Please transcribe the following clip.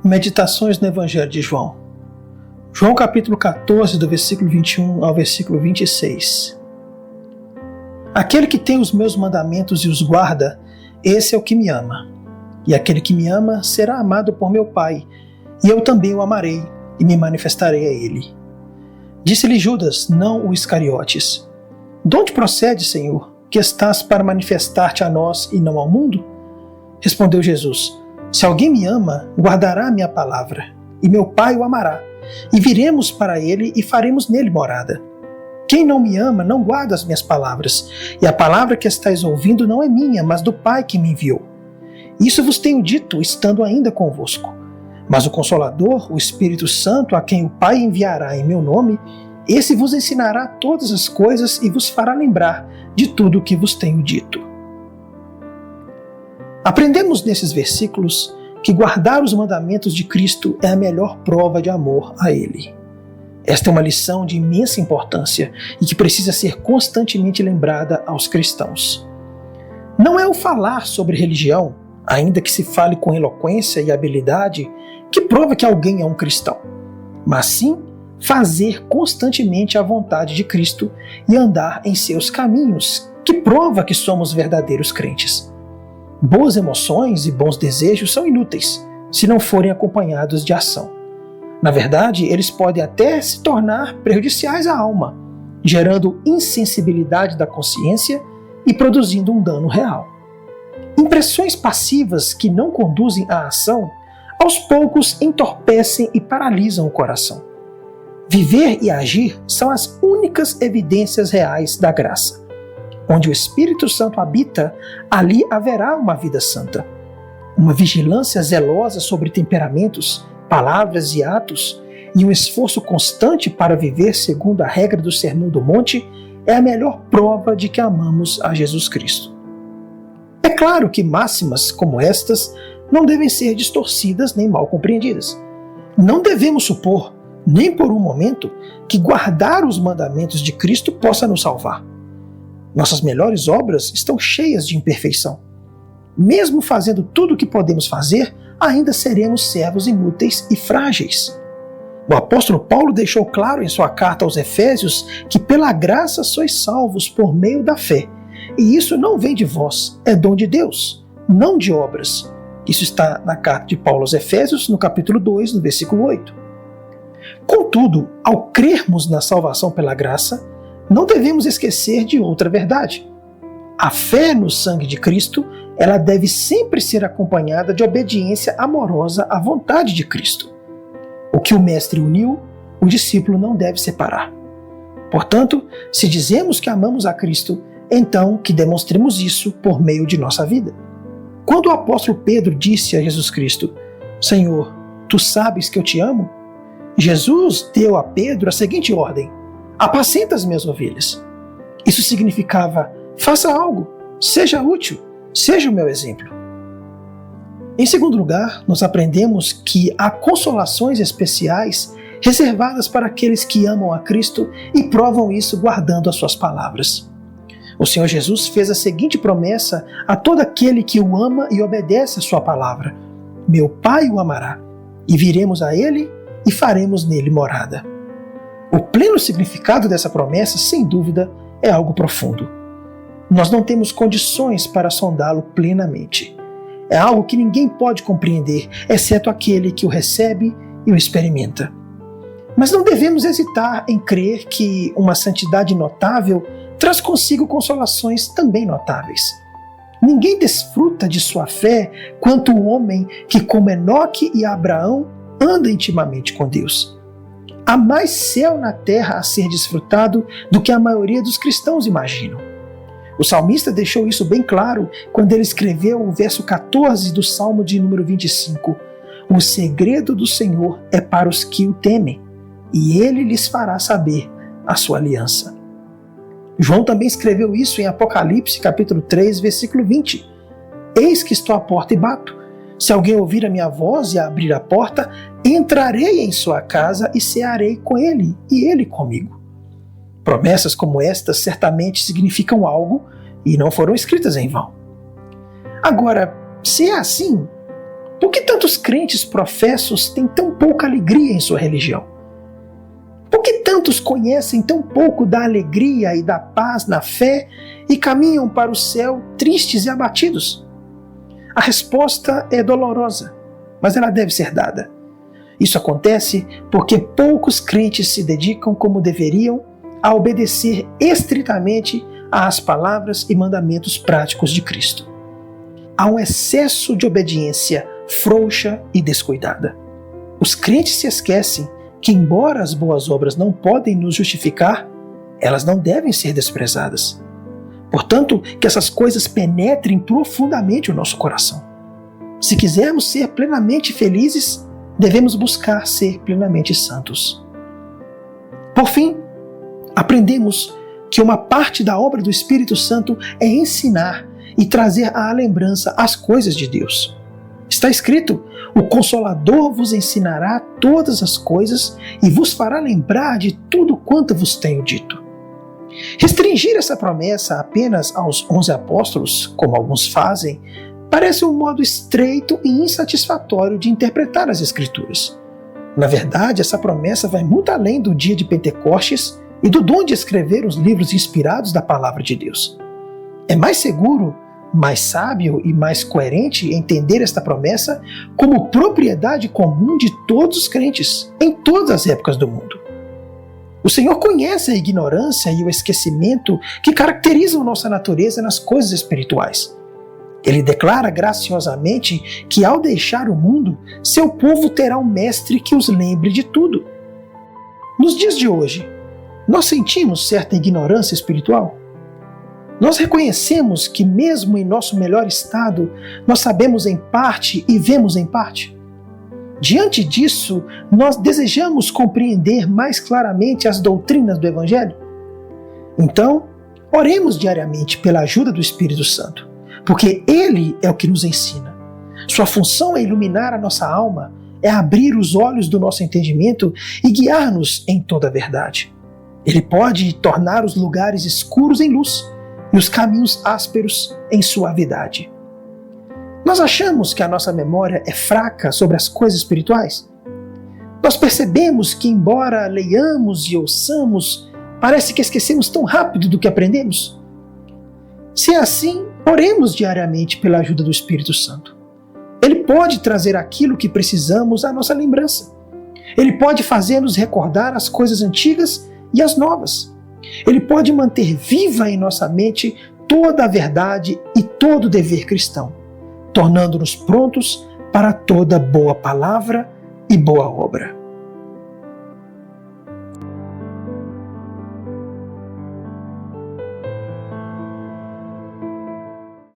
Meditações no Evangelho de João. João capítulo 14, do versículo 21 ao versículo 26. Aquele que tem os meus mandamentos e os guarda, esse é o que me ama. E aquele que me ama será amado por meu Pai, e eu também o amarei e me manifestarei a ele. Disse-lhe Judas, não o Iscariotes: De onde procede, Senhor, que estás para manifestar-te a nós e não ao mundo? Respondeu Jesus: Se alguém me ama, guardará a minha palavra, e meu Pai o amará, e viremos para ele e faremos nele morada. Quem não me ama não guarda as minhas palavras, e a palavra que estáis ouvindo não é minha, mas do Pai que me enviou. Isso vos tenho dito, estando ainda convosco. Mas o Consolador, o Espírito Santo, a quem o Pai enviará em meu nome, esse vos ensinará todas as coisas e vos fará lembrar de tudo o que vos tenho dito. Aprendemos nesses versículos que guardar os mandamentos de Cristo é a melhor prova de amor a Ele. Esta é uma lição de imensa importância e que precisa ser constantemente lembrada aos cristãos. Não é o falar sobre religião, ainda que se fale com eloquência e habilidade, que prova que alguém é um cristão, mas sim fazer constantemente a vontade de Cristo e andar em seus caminhos, que prova que somos verdadeiros crentes. Boas emoções e bons desejos são inúteis se não forem acompanhados de ação. Na verdade, eles podem até se tornar prejudiciais à alma, gerando insensibilidade da consciência e produzindo um dano real. Impressões passivas que não conduzem à ação, aos poucos entorpecem e paralisam o coração. Viver e agir são as únicas evidências reais da graça. Onde o Espírito Santo habita, ali haverá uma vida santa. Uma vigilância zelosa sobre temperamentos, palavras e atos, e um esforço constante para viver segundo a regra do Sermão do Monte é a melhor prova de que amamos a Jesus Cristo. É claro que máximas como estas não devem ser distorcidas nem mal compreendidas. Não devemos supor, nem por um momento, que guardar os mandamentos de Cristo possa nos salvar. Nossas melhores obras estão cheias de imperfeição. Mesmo fazendo tudo o que podemos fazer, ainda seremos servos inúteis e frágeis. O apóstolo Paulo deixou claro em sua carta aos Efésios que pela graça sois salvos por meio da fé. E isso não vem de vós, é dom de Deus, não de obras. Isso está na carta de Paulo aos Efésios, no capítulo 2, no versículo 8. Contudo, ao crermos na salvação pela graça, não devemos esquecer de outra verdade. A fé no sangue de Cristo, ela deve sempre ser acompanhada de obediência amorosa à vontade de Cristo. O que o mestre uniu, o discípulo não deve separar. Portanto, se dizemos que amamos a Cristo, então que demonstremos isso por meio de nossa vida. Quando o apóstolo Pedro disse a Jesus Cristo: Senhor, tu sabes que eu te amo? Jesus deu a Pedro a seguinte ordem: apacenta as minhas ovelhas. Isso significava: faça algo, seja útil, seja o meu exemplo. Em segundo lugar, nós aprendemos que há consolações especiais reservadas para aqueles que amam a Cristo e provam isso guardando as suas palavras. O Senhor Jesus fez a seguinte promessa a todo aquele que o ama e obedece a sua palavra: meu Pai o amará, e viremos a ele e faremos nele morada. O pleno significado dessa promessa, sem dúvida, é algo profundo. Nós não temos condições para sondá-lo plenamente. É algo que ninguém pode compreender, exceto aquele que o recebe e o experimenta. Mas não devemos hesitar em crer que uma santidade notável traz consigo consolações também notáveis. Ninguém desfruta de sua fé quanto o homem que, como Enoque e Abraão, anda intimamente com Deus. Há mais céu na terra a ser desfrutado do que a maioria dos cristãos imaginam. O salmista deixou isso bem claro quando ele escreveu o verso 14 do Salmo de número 25. O segredo do Senhor é para os que o temem, e ele lhes fará saber a sua aliança. João também escreveu isso em Apocalipse, capítulo 3, versículo 20. Eis que estou à porta e bato. Se alguém ouvir a minha voz e abrir a porta, entrarei em sua casa e cearei com ele e ele comigo. Promessas como estas certamente significam algo e não foram escritas em vão. Agora, se é assim, Por que tantos crentes professos têm tão pouca alegria em sua religião? Por que tantos conhecem tão pouco da alegria e da paz na fé e caminham para o céu tristes e abatidos? A resposta é dolorosa, mas ela deve ser dada. Isso acontece porque poucos crentes se dedicam como deveriam a obedecer estritamente às palavras e mandamentos práticos de Cristo. Há um excesso de obediência frouxa e descuidada. Os crentes se esquecem que, embora as boas obras não podem nos justificar, elas não devem ser desprezadas. Portanto, que essas coisas penetrem profundamente o nosso coração. Se quisermos ser plenamente felizes, devemos buscar ser plenamente santos. Por fim, aprendemos que uma parte da obra do Espírito Santo é ensinar e trazer à lembrança as coisas de Deus. Está escrito: o Consolador vos ensinará todas as coisas e vos fará lembrar de tudo quanto vos tenho dito. Restringir essa promessa apenas aos 11 apóstolos, como alguns fazem, parece um modo estreito e insatisfatório de interpretar as Escrituras. Na verdade, essa promessa vai muito além do dia de Pentecostes e do dom de escrever os livros inspirados da Palavra de Deus. É mais seguro, mais sábio e mais coerente entender esta promessa como propriedade comum de todos os crentes, em todas as épocas do mundo. O Senhor conhece a ignorância e o esquecimento que caracterizam nossa natureza nas coisas espirituais. Ele declara graciosamente que, ao deixar o mundo, seu povo terá um mestre que os lembre de tudo. Nos dias de hoje, nós sentimos certa ignorância espiritual? Nós reconhecemos que, mesmo em nosso melhor estado, nós sabemos em parte e vemos em parte? Diante disso, nós desejamos compreender mais claramente as doutrinas do Evangelho? Então, oremos diariamente pela ajuda do Espírito Santo, porque Ele é o que nos ensina. Sua função é iluminar a nossa alma, é abrir os olhos do nosso entendimento e guiar-nos em toda a verdade. Ele pode tornar os lugares escuros em luz e os caminhos ásperos em suavidade. Nós achamos que a nossa memória é fraca sobre as coisas espirituais? Nós percebemos que, embora leiamos e ouçamos, parece que esquecemos tão rápido do que aprendemos? Se é assim, oremos diariamente pela ajuda do Espírito Santo. Ele pode trazer aquilo que precisamos à nossa lembrança. Ele pode fazer-nos recordar as coisas antigas e as novas. Ele pode manter viva em nossa mente toda a verdade e todo o dever cristão, tornando-nos prontos para toda boa palavra e boa obra.